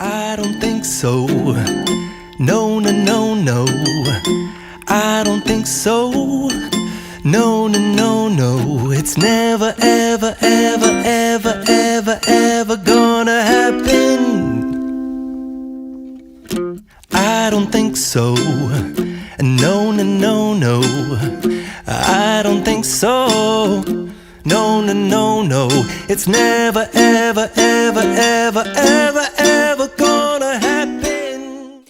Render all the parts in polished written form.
I don't think so. No, no, no, no. I don't think so. No, no, no, no. It's never, ever, ever, ever, ever, ever gonna happen. I don't think so. No, no, no, no. I don't think so. No, no, no, no. It's never, ever, ever, ever, ever, ever gonna happen.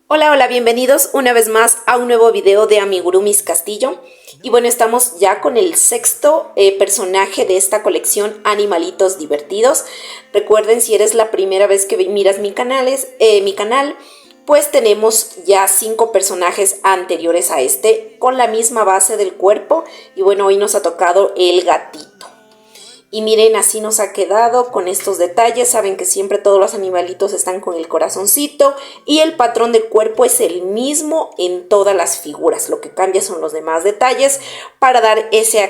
Hola, hola, bienvenidos una vez más a un nuevo video de Amigurumis Castillo. Y bueno, estamos ya con el sexto personaje de esta colección Animalitos Divertidos. Recuerden, si eres la primera vez que miras mi canal, pues tenemos ya 5 personajes anteriores a este con la misma base del cuerpo. Y bueno, hoy nos ha tocado el gatito. Y miren, así nos ha quedado con estos detalles. Saben que siempre todos los animalitos están con el corazoncito y el patrón del cuerpo es el mismo en todas las figuras. Lo que cambia son los demás detalles para dar ese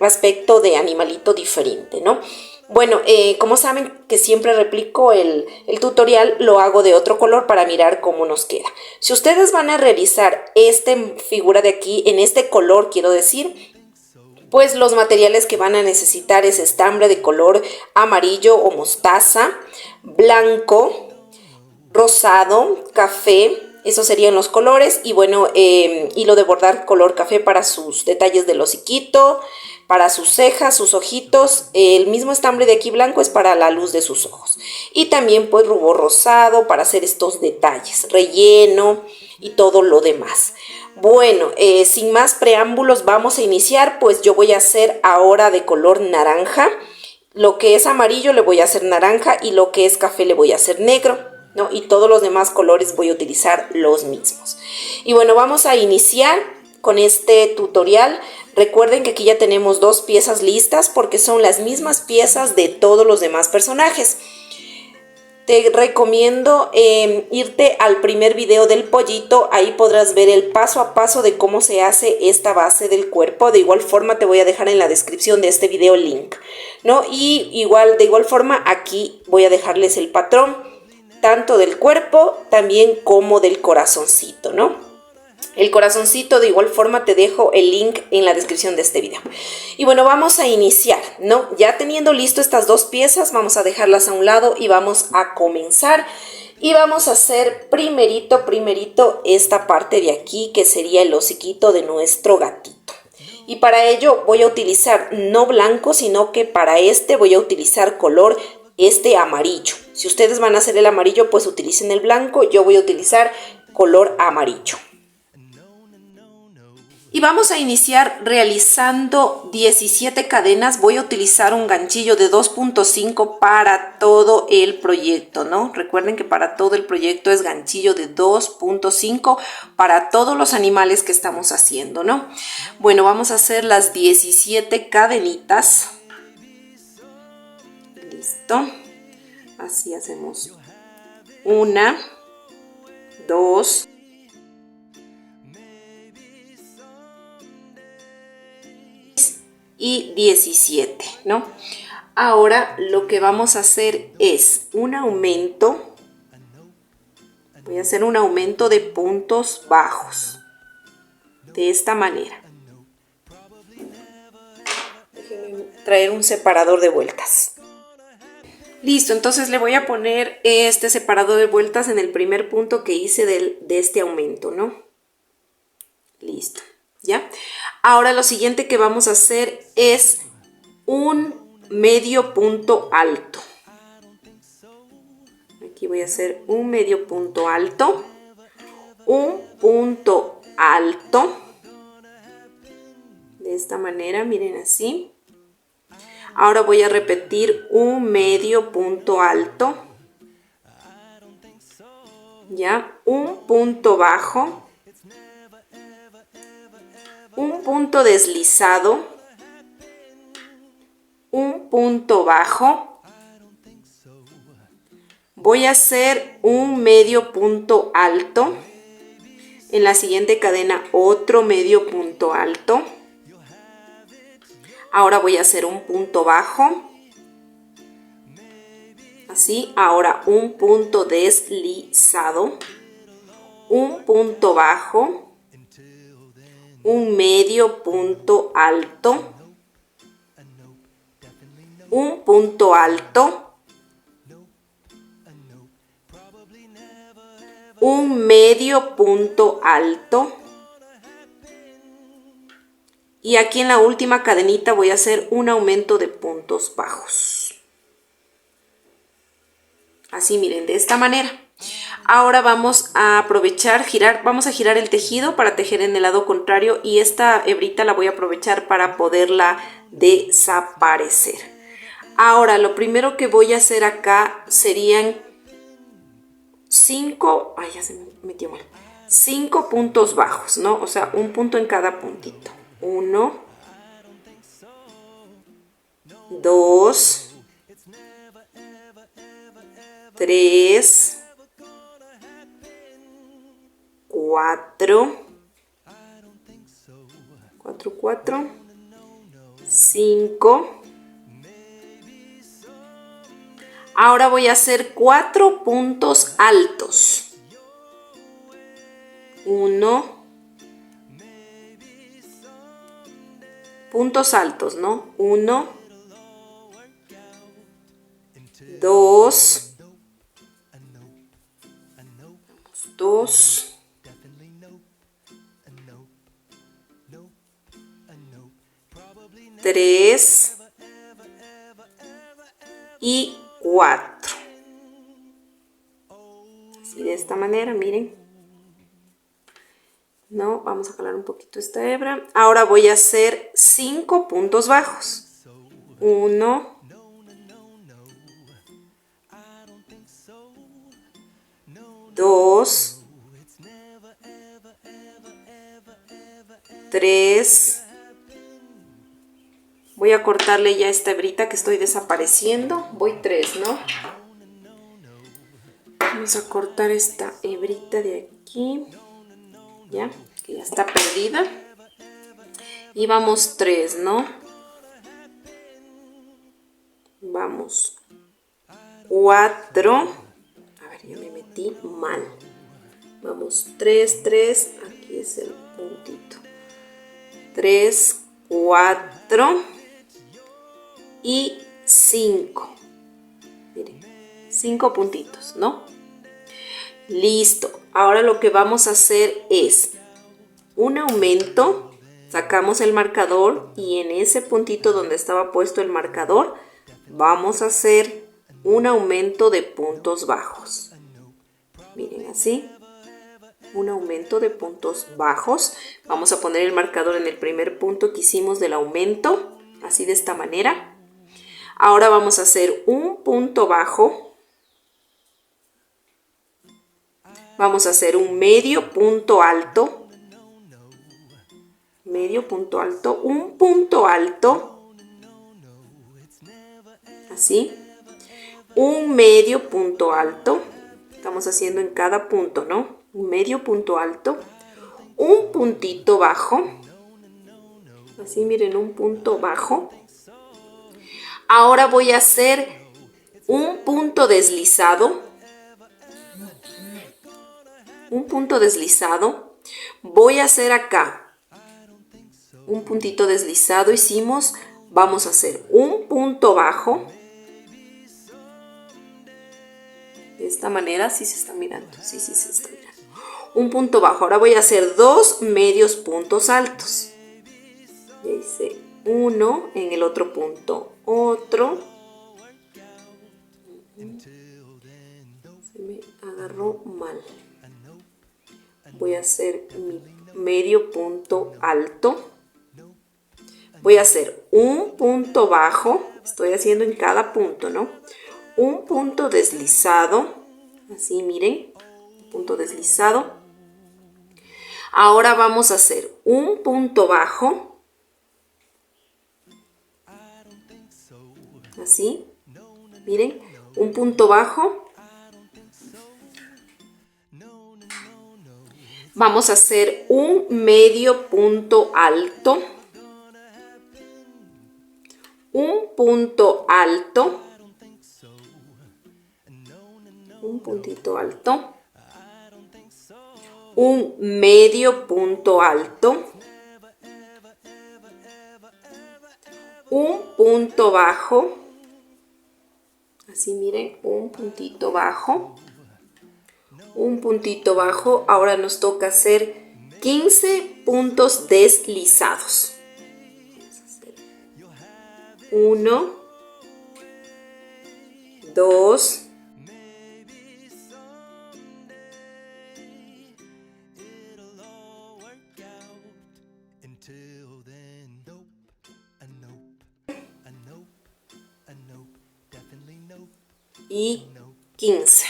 aspecto de animalito diferente, ¿no? Bueno, como saben que siempre replico el tutorial, lo hago de otro color para mirar cómo nos queda. Si ustedes van a realizar esta figura de aquí en este color, quiero decir, pues los materiales que van a necesitar es estambre de color amarillo o mostaza, blanco, rosado, café, esos serían los colores. Y bueno, hilo de bordar color café para sus detalles del hociquito, para sus cejas, sus ojitos. El mismo estambre de aquí blanco es para la luz de sus ojos. Y también pues rubor rosado para hacer estos detalles, relleno y todo lo demás. Bueno, sin más preámbulos vamos a iniciar. Pues yo voy a hacer ahora de color naranja. Lo que es amarillo le voy a hacer naranja y lo que es café le voy a hacer negro, ¿no? Y todos los demás colores voy a utilizar los mismos. Y bueno, vamos a iniciar con este tutorial. Recuerden que aquí ya tenemos 2 piezas listas porque son las mismas piezas de todos los demás personajes. Te recomiendo irte al primer video del pollito, ahí podrás ver el paso a paso de cómo se hace esta base del cuerpo. De igual forma te voy a dejar en la descripción de este video el link, ¿no? Y de igual forma aquí voy a dejarles el patrón, tanto del cuerpo también como del corazoncito, ¿no? El corazoncito de igual forma te dejo el link en la descripción de este video. Y bueno, vamos a iniciar, ¿no? Ya teniendo listo estas 2 piezas, vamos a dejarlas a un lado y vamos a comenzar. Y vamos a hacer primerito esta parte de aquí, que sería el hociquito de nuestro gatito. Y para ello voy a utilizar no blanco, sino que para este voy a utilizar color amarillo. Si ustedes van a hacer el amarillo, pues utilicen el blanco. Yo voy a utilizar color amarillo. Y vamos a iniciar realizando 17 cadenas. Voy a utilizar un ganchillo de 2.5 para todo el proyecto, ¿no? Recuerden que para todo el proyecto es ganchillo de 2.5 para todos los animales que estamos haciendo, ¿no? Bueno, vamos a hacer las 17 cadenitas. Listo. Así hacemos 1, 2, y 17, ¿no? Ahora lo que vamos a hacer es un aumento. Voy a hacer un aumento de puntos bajos. De esta manera. Déjenme traer un separador de vueltas. Listo, entonces le voy a poner este separador de vueltas en el primer punto que hice de este aumento, ¿no? Listo, ¿ya? Ahora lo siguiente que vamos a hacer es un medio punto alto. Aquí voy a hacer un medio punto alto, un punto alto, de esta manera, miren así. Ahora voy a repetir un medio punto alto, ya, un punto bajo, un punto deslizado, un punto bajo, voy a hacer un medio punto alto, en la siguiente cadena otro medio punto alto, ahora voy a hacer un punto bajo, Así, ahora un punto deslizado, un punto bajo, un medio punto alto, un punto alto, un medio punto alto, y aquí en la última cadenita voy a hacer un aumento de puntos bajos. Así, miren, de esta manera. Ahora vamos a aprovechar, vamos a girar el tejido para tejer en el lado contrario, y esta hebrita la voy a aprovechar para poderla desaparecer. Ahora, lo primero que voy a hacer acá serían 5 puntos bajos, ¿no? O sea, un punto en cada puntito. 1, 2, 3, 4, 5. Ahora voy a hacer 4 puntos altos. 1, puntos altos, ¿no? 1, 2, 3 y 4. Así, de esta manera, miren. No, vamos a jalar un poquito esta hebra. Ahora voy a hacer 5 puntos bajos. 1, 2, 3. Voy a cortarle ya esta hebrita que estoy desapareciendo. Voy 3, ¿no? Vamos a cortar esta hebrita de aquí. Ya, que ya está perdida. Y vamos 3, ¿no? Vamos 4. A ver, ya me metí mal. Vamos 3, 3. Aquí es el puntito. 3, 4 y 5. Miren, 5 puntitos, ¿no? Listo. Ahora lo que vamos a hacer es un aumento. Sacamos el marcador y en ese puntito donde estaba puesto el marcador vamos a hacer un aumento de puntos bajos. Miren, así. Un aumento de puntos bajos. Vamos a poner el marcador en el primer punto que hicimos del aumento. Así, de esta manera. Ahora vamos a hacer un punto bajo. Vamos a hacer un medio punto alto. Medio punto alto. Un punto alto. Así. Un medio punto alto. Estamos haciendo en cada punto, ¿no? Un medio punto alto. Un puntito bajo. Así, miren, un punto bajo. Ahora voy a hacer un punto deslizado. Un punto deslizado. Voy a hacer acá un puntito deslizado. Hicimos, vamos a hacer un punto bajo. De esta manera, sí se está mirando. Sí se está mirando. Un punto bajo. Ahora voy a hacer 2 medios puntos altos. Ya hice uno, en el otro punto otro. Se me agarró mal. Voy a hacer mi medio punto alto. Voy a hacer un punto bajo. Estoy haciendo en cada punto, ¿no? Un punto deslizado. Así, miren. Un punto deslizado. Ahora vamos a hacer un punto bajo. Así. Miren. Un punto bajo. Vamos a hacer un medio punto alto. Un punto alto. un puntito alto, un medio punto alto, un punto bajo, así miren, un puntito bajo, ahora nos toca hacer 15 puntos deslizados. 1, 2, 15.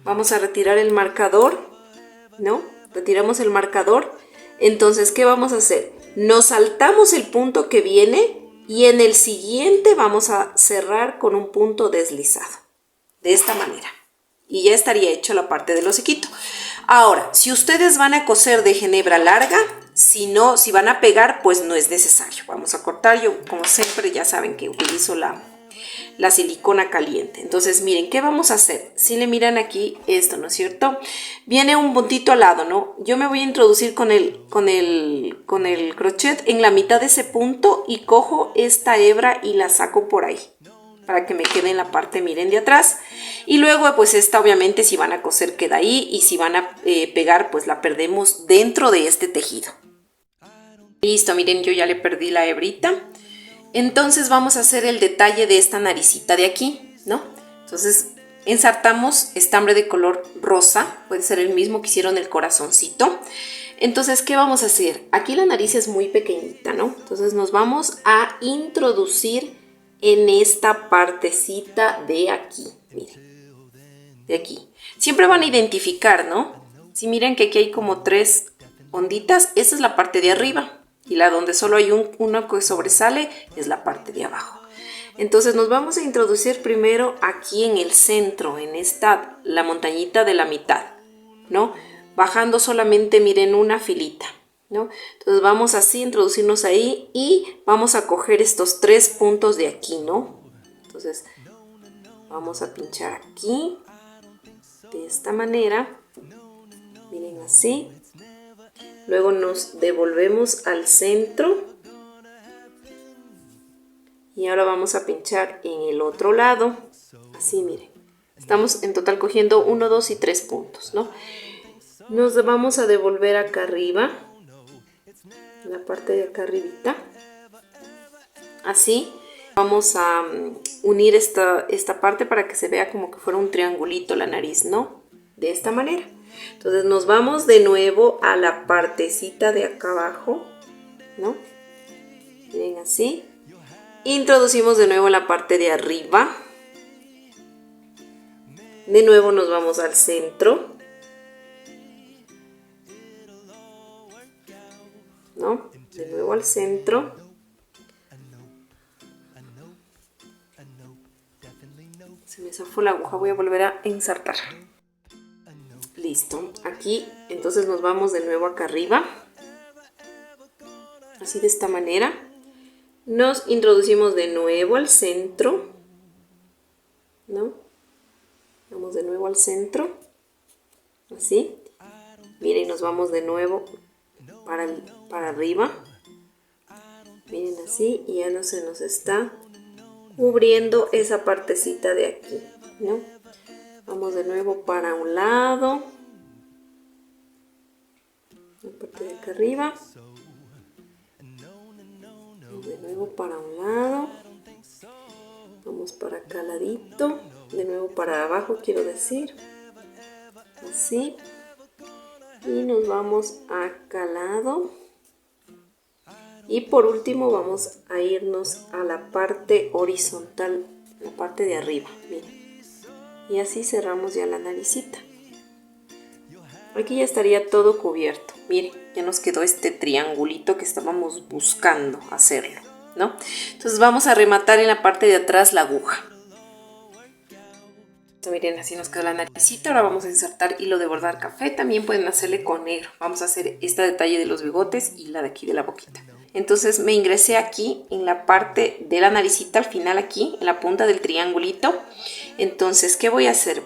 Vamos a retirar el marcador, ¿no? Retiramos el marcador. Entonces, ¿qué vamos a hacer? Nos saltamos el punto que viene y en el siguiente vamos a cerrar con un punto deslizado. De esta manera. Y ya estaría hecho la parte del hociquito. Ahora, si ustedes van a coser de ginebra larga, si van a pegar, pues no es necesario. Vamos a cortar. Yo, como siempre, ya saben que utilizo la silicona caliente. Entonces, miren, ¿qué vamos a hacer? Si le miran aquí esto, ¿no es cierto? Viene un puntito al lado, ¿no? Yo me voy a introducir con el crochet en la mitad de ese punto y cojo esta hebra y la saco por ahí para que me quede en la parte, miren, de atrás. Y luego, pues esta obviamente si van a coser queda ahí y si van a pegar, pues la perdemos dentro de este tejido. Listo, miren, yo ya le perdí la hebrita. Entonces vamos a hacer el detalle de esta naricita de aquí, ¿no? Entonces ensartamos estambre de color rosa, puede ser el mismo que hicieron el corazoncito. Entonces, ¿qué vamos a hacer? Aquí la nariz es muy pequeñita, ¿no? Entonces nos vamos a introducir en esta partecita de aquí, miren, de aquí. Siempre van a identificar, ¿no? Si miren que aquí hay como 3 onditas, esa es la parte de arriba. Y la donde solo hay uno que sobresale es la parte de abajo. Entonces nos vamos a introducir primero aquí en el centro, en la montañita de la mitad, ¿no? Bajando solamente, miren, una filita, ¿no? Entonces vamos así a introducirnos ahí y vamos a coger estos 3 puntos de aquí, ¿no? Entonces vamos a pinchar aquí, de esta manera, miren así. Luego nos devolvemos al centro y ahora vamos a pinchar en el otro lado, así miren, estamos en total cogiendo 1, 2 y 3 puntos, ¿no? Nos vamos a devolver acá arriba, la parte de acá arribita, así. Vamos a unir esta parte para que se vea como que fuera un triangulito la nariz, ¿no? De esta manera. Entonces nos vamos de nuevo a la partecita de acá abajo, ¿no? Miren así. Introducimos de nuevo la parte de arriba. De nuevo nos vamos al centro, ¿no? De nuevo al centro. Se me zafó la aguja, voy a volver a ensartar. Listo, aquí entonces nos vamos de nuevo acá arriba, así de esta manera. Nos introducimos de nuevo al centro, ¿no? Vamos de nuevo al centro, así. Miren, nos vamos de nuevo para arriba. Miren así, y ya no se nos está cubriendo esa partecita de aquí, ¿no? Vamos de nuevo para un lado, la parte de acá arriba, vamos de nuevo para un lado, vamos para acá al ladito, de nuevo para abajo quiero decir, así, y nos vamos acá al lado, y por último vamos a irnos a la parte horizontal, la parte de arriba, miren. Y así cerramos ya la naricita. Aquí ya estaría todo cubierto. Miren, ya nos quedó este triangulito que estábamos buscando hacerlo, ¿no? Entonces vamos a rematar en la parte de atrás la aguja. Miren, así nos quedó la naricita. Ahora vamos a insertar hilo de bordar café. También pueden hacerle con negro. Vamos a hacer este detalle de los bigotes y la de aquí de la boquita. Entonces me ingresé aquí en la parte de la naricita, al final aquí, en la punta del triangulito. Entonces, ¿qué voy a hacer?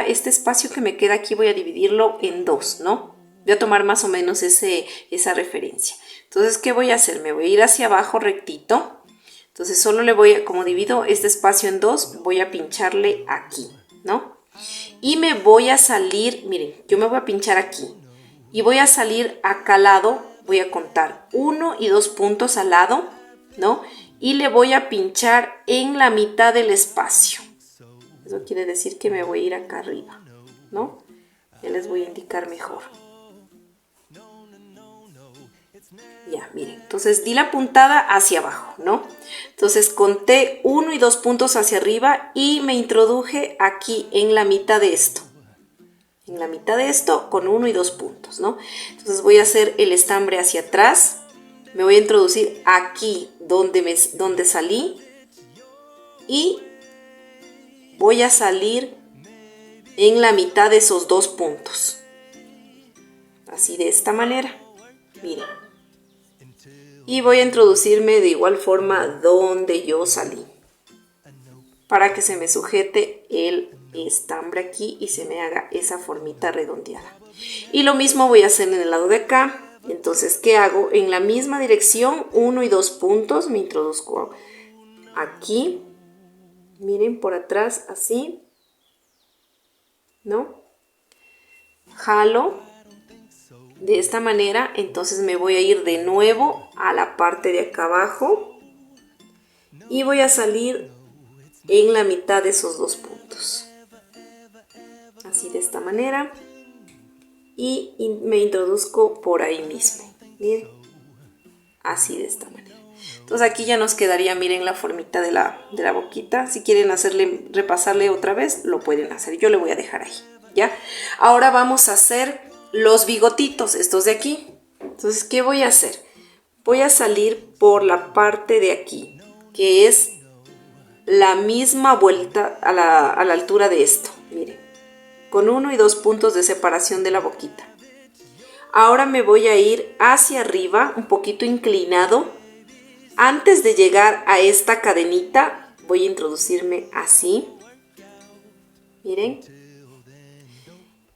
Este espacio que me queda aquí voy a dividirlo en dos, ¿no? Voy a tomar más o menos esa referencia. Entonces, ¿qué voy a hacer? Me voy a ir hacia abajo rectito. Entonces, solo le voy a, como divido este espacio en dos, voy a pincharle aquí, ¿no? Y me voy a salir, miren, yo me voy a pinchar aquí. Y voy a salir acá al lado, voy a contar 1 y 2 puntos al lado, ¿no? Y le voy a pinchar en la mitad del espacio. Eso quiere decir que me voy a ir acá arriba, ¿no? Ya les voy a indicar mejor. Ya, miren, entonces di la puntada hacia abajo, ¿no? Entonces conté 1 y 2 puntos hacia arriba y me introduje aquí en la mitad de esto. En la mitad de esto con 1 y 2 puntos, ¿no? Entonces voy a hacer el estambre hacia atrás. Me voy a introducir aquí donde salí. Y voy a salir en la mitad de esos 2 puntos. Así de esta manera. Miren. Y voy a introducirme de igual forma donde yo salí. Para que se me sujete el estambre aquí y se me haga esa formita redondeada. Y lo mismo voy a hacer en el lado de acá. Entonces, ¿qué hago? En la misma dirección, 1 y 2 puntos, me introduzco aquí. Miren, por atrás, así. ¿No? Jalo de esta manera. Entonces me voy a ir de nuevo a la parte de acá abajo. Y voy a salir en la mitad de esos 2 puntos. Así de esta manera. Y me introduzco por ahí mismo. Miren. Así de esta manera. Entonces aquí ya nos quedaría, miren, la formita de la boquita. Si quieren repasarle otra vez, lo pueden hacer. Yo le voy a dejar ahí, ¿ya? Ahora vamos a hacer los bigotitos, estos de aquí. Entonces, ¿qué voy a hacer? Voy a salir por la parte de aquí, que es la misma vuelta a la altura de esto. Miren, con 1 y 2 puntos de separación de la boquita. Ahora me voy a ir hacia arriba, un poquito inclinado. Antes de llegar a esta cadenita, voy a introducirme así. Miren.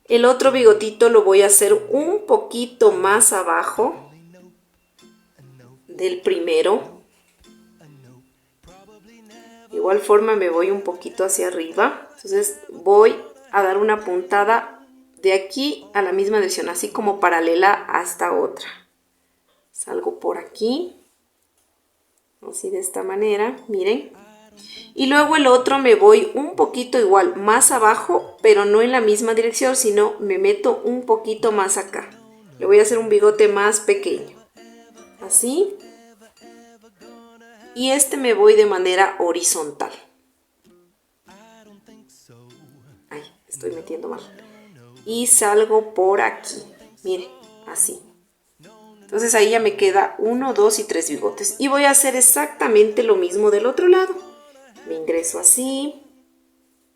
El otro bigotito lo voy a hacer un poquito más abajo del primero. De igual forma me voy un poquito hacia arriba. Entonces voy a dar una puntada de aquí a la misma dirección, así como paralela a esta otra. Salgo por aquí. Así de esta manera, miren. Y luego el otro me voy un poquito igual, más abajo, pero no en la misma dirección, sino me meto un poquito más acá. Le voy a hacer un bigote más pequeño. Así. Y este me voy de manera horizontal. Ay, estoy metiendo mal. Y salgo por aquí. Miren, así. Entonces ahí ya me queda 1, 2 y 3 bigotes. Y voy a hacer exactamente lo mismo del otro lado. Me ingreso así.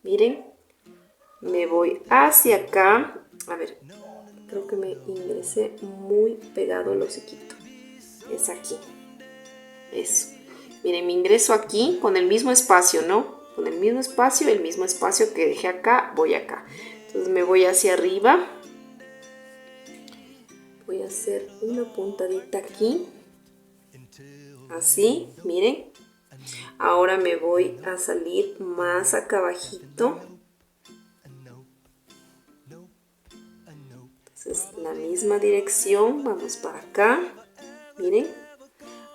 Miren. Me voy hacia acá. A ver, creo que me ingresé muy pegado al hociquito. Es aquí. Eso. Miren, me ingreso aquí con el mismo espacio, ¿no? Con el mismo espacio que dejé acá, voy acá. Entonces me voy hacia arriba. Voy a hacer una puntadita aquí. Así, miren. Ahora me voy a salir más acá abajito. Entonces la misma dirección, vamos para acá. Miren.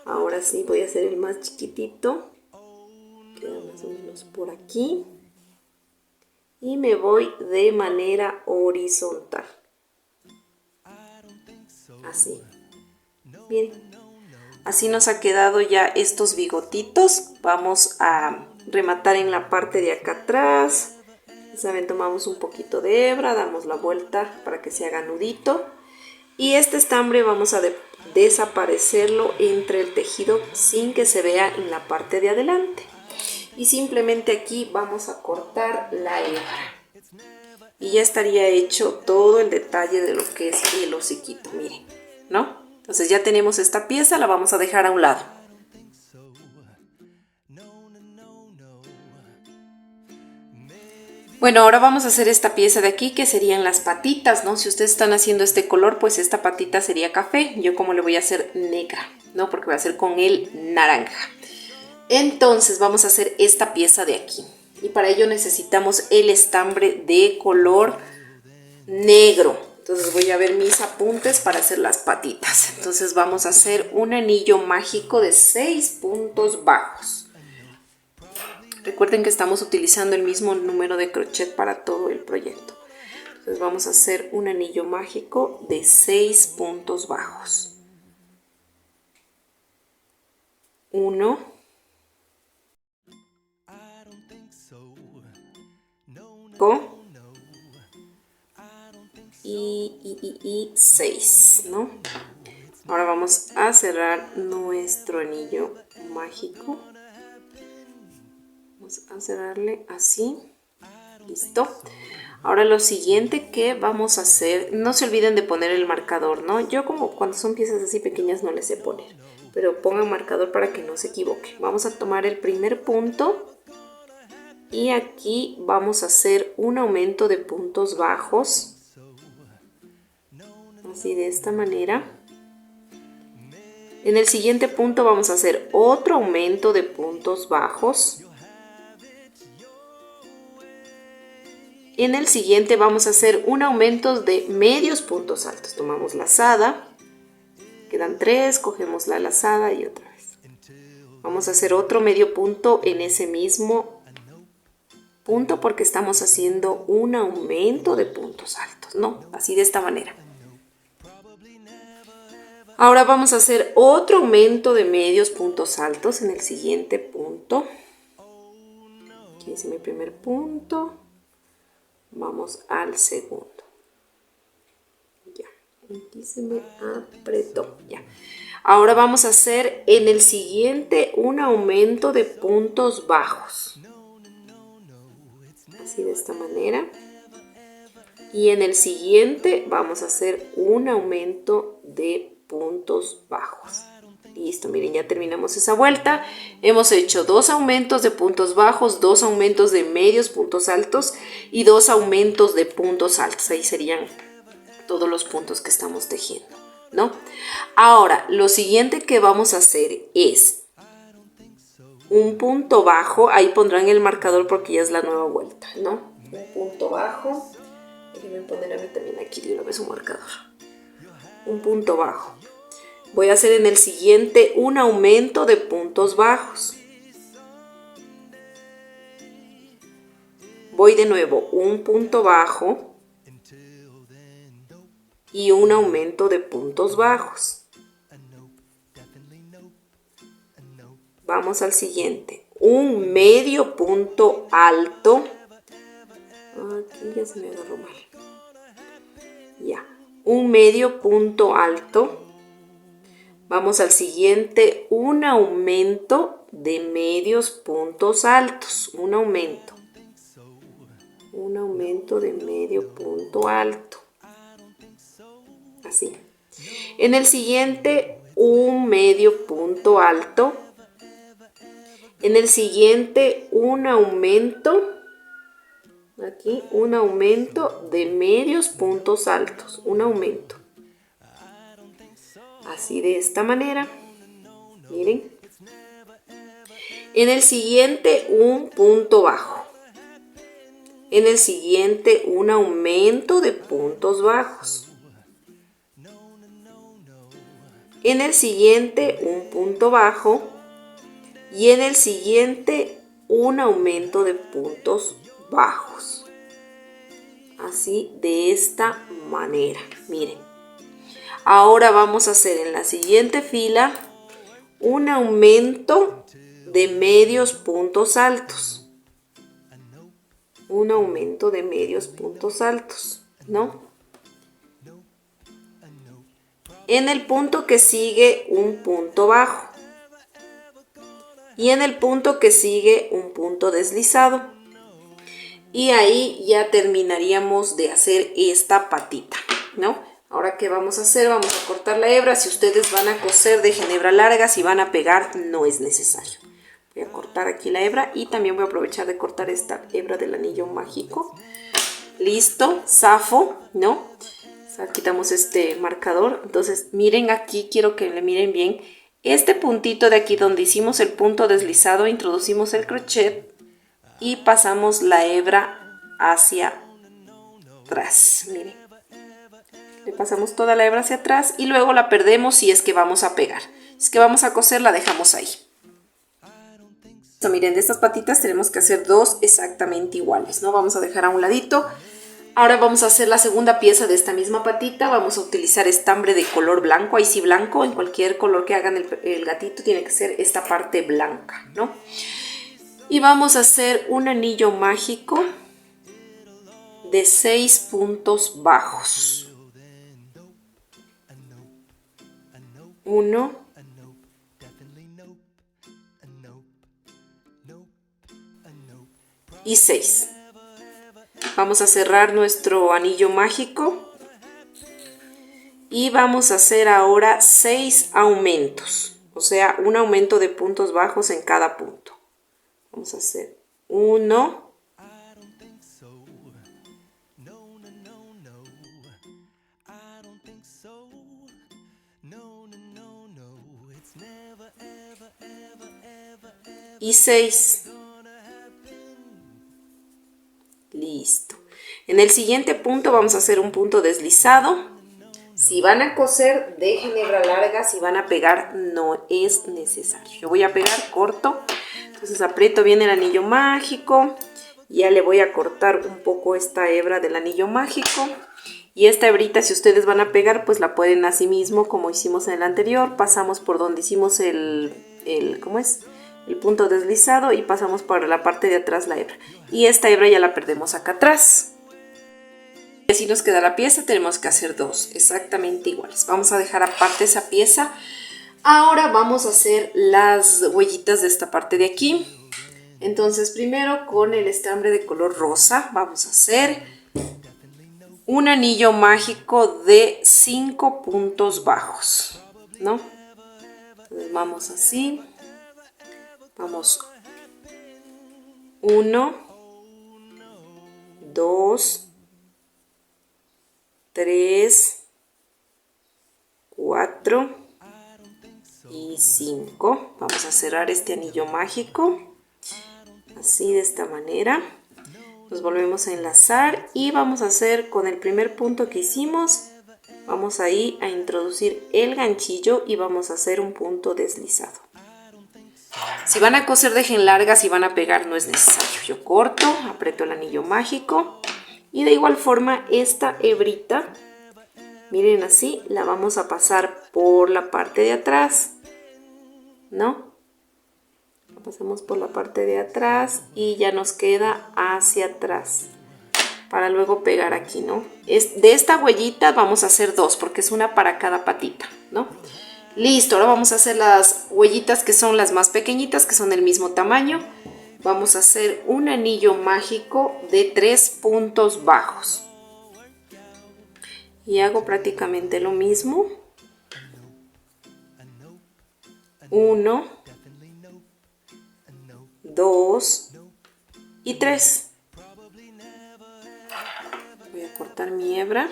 Ahora sí voy a hacer el más chiquitito. Queda más o menos por aquí. Y me voy de manera horizontal. Así. Miren. Así nos ha quedado ya estos bigotitos. Vamos a rematar en la parte de acá atrás. ¿Saben? Tomamos un poquito de hebra, damos la vuelta para que se haga nudito. Y este estambre vamos a desaparecerlo entre el tejido sin que se vea en la parte de adelante. Y simplemente aquí vamos a cortar la hebra. Y ya estaría hecho todo el detalle de lo que es el hociquito, miren, ¿no? Entonces ya tenemos esta pieza, la vamos a dejar a un lado. Bueno, ahora vamos a hacer esta pieza de aquí que serían las patitas, ¿no? Si ustedes están haciendo este color, pues esta patita sería café. Yo como le voy a hacer negra, ¿no? Porque voy a hacer con el naranja. Entonces vamos a hacer esta pieza de aquí. Y para ello necesitamos el estambre de color negro. Entonces voy a ver mis apuntes para hacer las patitas. Entonces vamos a hacer un anillo mágico de 6 puntos bajos. Recuerden que estamos utilizando el mismo número de crochet para todo el proyecto. Entonces vamos a hacer un anillo mágico de 6 puntos bajos. 1, y 6, ¿no? Ahora vamos a cerrar nuestro anillo mágico. Vamos a cerrarle así. Listo. Ahora lo siguiente que vamos a hacer, no se olviden de poner el marcador, ¿no? Yo como cuando son piezas así pequeñas no les sé poner, pero pongan marcador para que no se equivoque. Vamos a tomar el primer punto y aquí vamos a hacer un aumento de puntos bajos. Así de esta manera. En el siguiente punto vamos a hacer otro aumento de puntos bajos. En el siguiente vamos a hacer un aumento de medios puntos altos. Tomamos lazada, quedan 3, cogemos la lazada y otra vez. Vamos a hacer otro medio punto en ese mismo punto porque estamos haciendo un aumento de puntos altos, ¿no? Así de esta manera. Ahora vamos a hacer otro aumento de medios puntos altos en el siguiente punto. Aquí es mi primer punto. Vamos al segundo. Ya, aquí se me apretó. Ya. Ahora vamos a hacer en el siguiente un aumento de puntos bajos. Así de esta manera. Y en el siguiente vamos a hacer un aumento de puntos bajos. Listo, miren, ya terminamos esa vuelta. Hemos hecho 2 aumentos de puntos bajos, 2 aumentos de medios puntos altos y 2 aumentos de puntos altos. Ahí serían todos los puntos que estamos tejiendo, ¿no? Ahora, lo siguiente que vamos a hacer es un punto bajo. Ahí pondrán el marcador porque ya es la nueva vuelta, ¿no? Un punto bajo. Déjenme poner a mí también aquí de una vez un marcador. Un punto bajo. Voy a hacer en el siguiente un aumento de puntos bajos. Voy de nuevo un punto bajo y un aumento de puntos bajos. Vamos al siguiente. Un medio punto alto. Aquí ya se me agarró mal. Ya. Un medio punto alto. Vamos al siguiente, un aumento de medios puntos altos, un aumento de medio punto alto, así. En el siguiente, un medio punto alto. En el siguiente, un aumento, aquí, un aumento de medios puntos altos, un aumento. Así de esta manera, miren. En el siguiente un punto bajo. En el siguiente un aumento de puntos bajos. En el siguiente un punto bajo. Y en el siguiente un aumento de puntos bajos. Así de esta manera, miren. Ahora vamos a hacer en la siguiente fila un aumento de medios puntos altos. Un aumento de medios puntos altos, ¿no? En el punto que sigue un punto bajo. Y en el punto que sigue un punto deslizado. Y ahí ya terminaríamos de hacer esta patita, ¿no? Ahora, ¿qué vamos a hacer? Vamos a cortar la hebra. Si ustedes van a coser, dejen hebra larga. Si van a pegar, no es necesario. Voy Voy a cortar aquí la hebra y también voy a aprovechar de cortar esta hebra del anillo mágico. Listo, zafo, ¿no? O sea, quitamos este marcador. Entonces, miren aquí, quiero que le miren bien. Este puntito de aquí donde hicimos el punto deslizado, introducimos el crochet y pasamos la hebra hacia atrás. Miren, le pasamos toda la hebra hacia atrás y luego la perdemos si es que vamos a pegar. Si es que vamos a coser, la dejamos ahí. Miren, de estas patitas tenemos que hacer dos exactamente iguales, ¿no? Vamos a dejar a un ladito. Ahora vamos a hacer la segunda pieza de esta misma patita. Vamos a utilizar estambre de color blanco, ahí sí blanco, en cualquier color que hagan el gatito tiene que ser esta parte blanca, ¿no? Y vamos a hacer un anillo mágico de 6 puntos bajos. 1, 6. Vamos a cerrar nuestro anillo mágico y vamos a hacer ahora 6 aumentos, o sea, un aumento de puntos bajos en cada punto. Vamos a hacer 1, 6. Listo. En el siguiente punto vamos a hacer un punto deslizado. Si van a coser, dejen hebra larga. Si van a pegar, no es necesario. Yo voy a pegar corto. Entonces aprieto bien el anillo mágico. Ya le voy a cortar un poco esta hebra del anillo mágico. Y esta hebrita, si ustedes van a pegar, pues la pueden así mismo como hicimos en el anterior. Pasamos por donde hicimos ¿cómo es? El punto deslizado y pasamos por la parte de atrás la hebra. Y esta hebra ya la perdemos acá atrás. Y así nos queda la pieza. Tenemos que hacer dos exactamente iguales. Vamos a dejar aparte esa pieza. Ahora vamos a hacer las huellitas de esta parte de aquí. Entonces primero con el estambre de color rosa vamos a hacer un anillo mágico de 5 puntos bajos, ¿no? Entonces vamos así. Vamos 1, 2, 3, 4 y 5. Vamos a cerrar este anillo mágico así, de esta manera. Nos volvemos a enlazar y vamos a hacer con el primer punto que hicimos, vamos ahí a introducir el ganchillo y vamos a hacer un punto deslizado. Si van a coser, dejen largas. Si van a pegar, no es necesario. Yo corto, aprieto el anillo mágico y de igual forma esta hebrita, miren así, la vamos a pasar por la parte de atrás, ¿no? La pasamos por la parte de atrás y ya nos queda hacia atrás para luego pegar aquí, ¿no? De esta huellita vamos a hacer dos porque es una para cada patita, ¿no? Listo, ahora vamos a hacer las huellitas que son las más pequeñitas, que son del mismo tamaño. Vamos a hacer un anillo mágico de 3 puntos bajos. Y hago prácticamente lo mismo. 1, 2 y 3. Voy a cortar mi hebra.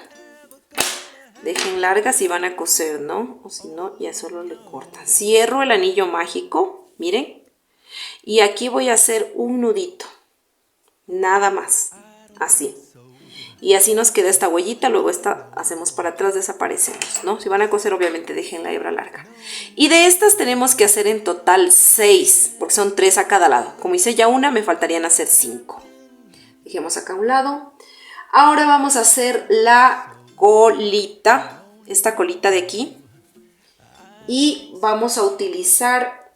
Dejen largas si van a coser, ¿no? O si no, ya solo le cortan. Cierro el anillo mágico, miren. Y aquí voy a hacer un nudito. Nada más. Así. Y así nos queda esta huellita. Luego esta hacemos para atrás, desaparecemos, ¿no? Si van a coser, obviamente dejen la hebra larga. Y de estas tenemos que hacer en total 6, porque son 3 a cada lado. Como hice ya una, me faltarían hacer 5. Dejemos acá a un lado. Ahora vamos a hacer la colita, esta colita de aquí, y vamos a utilizar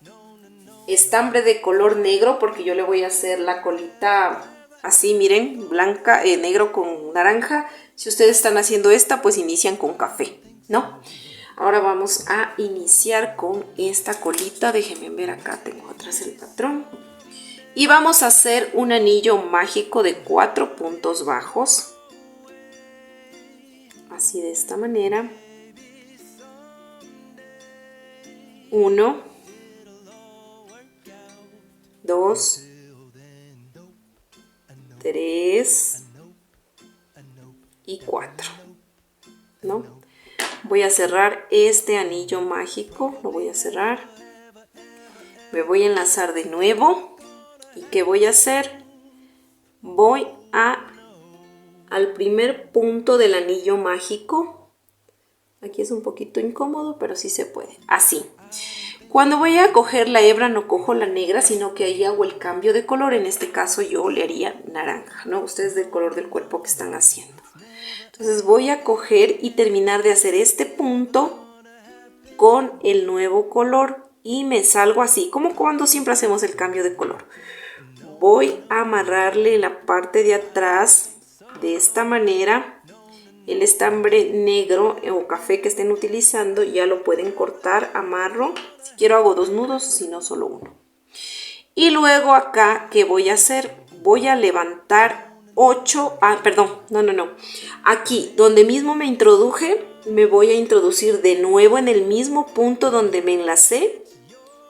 estambre de color negro porque yo le voy a hacer la colita así, miren, blanca, negro con naranja. Si ustedes están haciendo esta, pues inician con café, ¿no? Ahora vamos a iniciar con esta colita. Déjenme ver, acá tengo atrás el patrón y vamos a hacer un anillo mágico de 4 puntos bajos. Así, de esta manera. 1, 2, 3 y 4, ¿no? Voy a cerrar este anillo mágico, lo voy a cerrar. Me voy a enlazar de nuevo. ¿Y qué voy a hacer? Voy al primer punto del anillo mágico. Aquí es un poquito incómodo, pero sí se puede. Así. Cuando voy a coger la hebra, no cojo la negra, sino que ahí hago el cambio de color. En este caso yo le haría naranja, ¿no? Ustedes del color del cuerpo que están haciendo. Entonces voy a coger y terminar de hacer este punto con el nuevo color. Y me salgo así, como cuando siempre hacemos el cambio de color. Voy a amarrarle la parte de atrás de esta manera. El estambre negro o café que estén utilizando ya lo pueden cortar, amarro. Si quiero hago 2 nudos, si no solo uno. Y luego acá, ¿qué voy a hacer? Voy a levantar 8, Aquí, donde mismo me introduje, me voy a introducir de nuevo en el mismo punto donde me enlacé.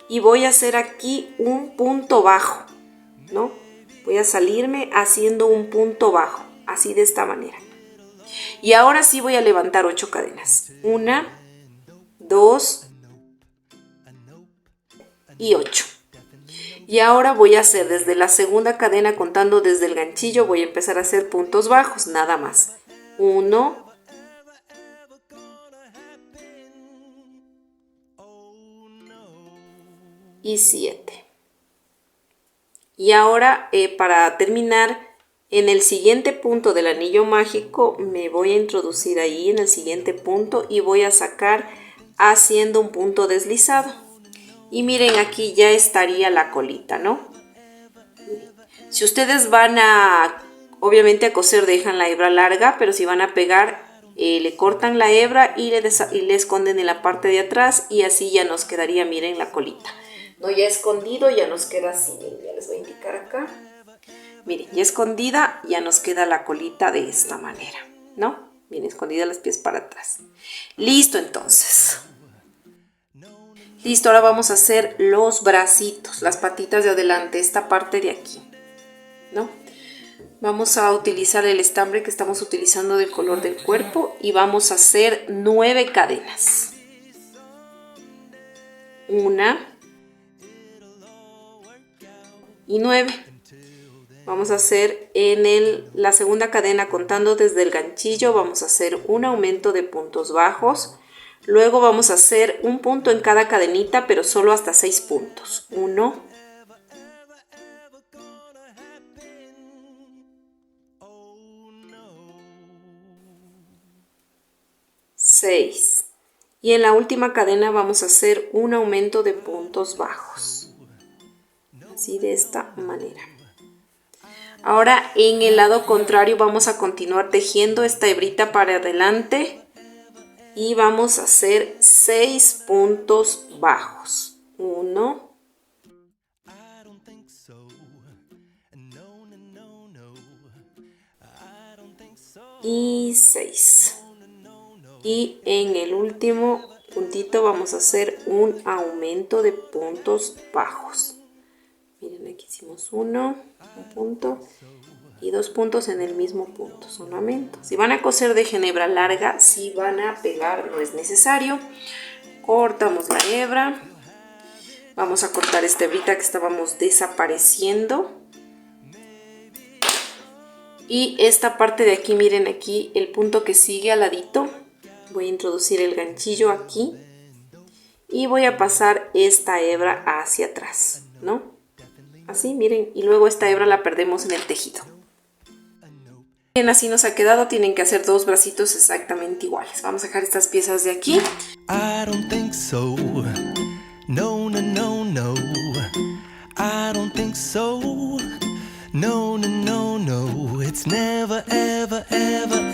Y voy a hacer aquí un punto bajo, ¿no? Voy a salirme haciendo un punto bajo, así de esta manera. Y ahora sí voy a levantar 8 cadenas. 1, 2 y 8. Y ahora voy a hacer desde la segunda cadena, contando desde el ganchillo, voy a empezar a hacer puntos bajos, nada más. 1, 7. Y ahora para terminar, en el siguiente punto del anillo mágico me voy a introducir ahí en el siguiente punto y voy a sacar haciendo un punto deslizado. Y miren, aquí ya estaría la colita, ¿no? Si ustedes van obviamente a coser, dejan la hebra larga, pero si van a pegar, le cortan la hebra y le esconden en la parte de atrás y así ya nos quedaría, miren, la colita. No, ya escondido, ya nos queda así. Miren, ya les voy a indicar acá. Miren, ya escondida, ya nos queda la colita de esta manera, ¿no? Bien escondida los pies para atrás. Listo, entonces. Listo, ahora vamos a hacer los bracitos, las patitas de adelante, esta parte de aquí, ¿no? Vamos a utilizar el estambre que estamos utilizando del color del cuerpo y vamos a hacer 9 cadenas. 1 y 9. Vamos a hacer en la segunda cadena, contando desde el ganchillo, vamos a hacer un aumento de puntos bajos. Luego vamos a hacer un punto en cada cadenita, pero solo hasta 6 puntos. 1, 6. Y en la última cadena vamos a hacer un aumento de puntos bajos. Así de esta manera. Ahora en el lado contrario vamos a continuar tejiendo esta hebrita para adelante y vamos a hacer 6 puntos bajos. 1 y 6. Y en el último puntito vamos a hacer un aumento de puntos bajos. Miren, aquí hicimos un punto y 2 puntos en el mismo punto, son aumentos. Si van a coser de hebra larga, si van a pegar no es necesario. Cortamos la hebra. Vamos a cortar esta hebrita que estábamos desapareciendo. Y esta parte de aquí, miren aquí el punto que sigue al ladito. Voy a introducir el ganchillo aquí y voy a pasar esta hebra hacia atrás, ¿no? Así, miren, y luego esta hebra la perdemos en el tejido. Bien, así nos ha quedado. Tienen que hacer 2 bracitos exactamente iguales. Vamos a dejar estas piezas de aquí. I don't think so. No, no, no, no. I don't think so. No, no, no, no. It's never, ever, ever, ever.